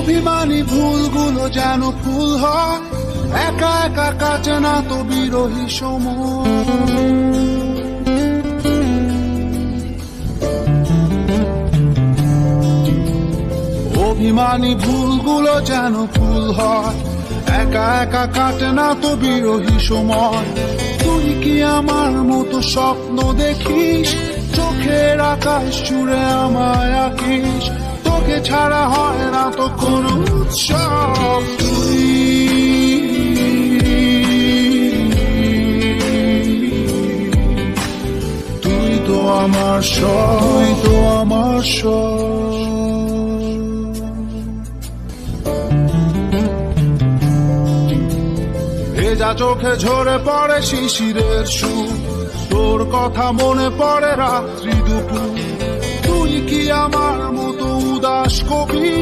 অভিমানী ভুলগুলো যেন ফুল হয়, একা একা কাটে না তো বিরোহী সময়। অভিমানী ভুলগুলো যেন ফুল হয়, একা একা কাটে না তো বিরোহী সময়। তুই কি আমার মতো স্বপ্ন দেখিস, চোখের আকাশ জুড়ে আমায় আঁকিস, তোকে ছাড়া হয় না তো কোনো উৎসব। তুই তো আমার সব, তুই তো আমার সব। ভেজা চোখে ঝরে পড়ে শিশিরের সুর, তোর কথা মনে পড়ে রাত্রি দুপুর। তুই কি আমার মতো উদাস কবি,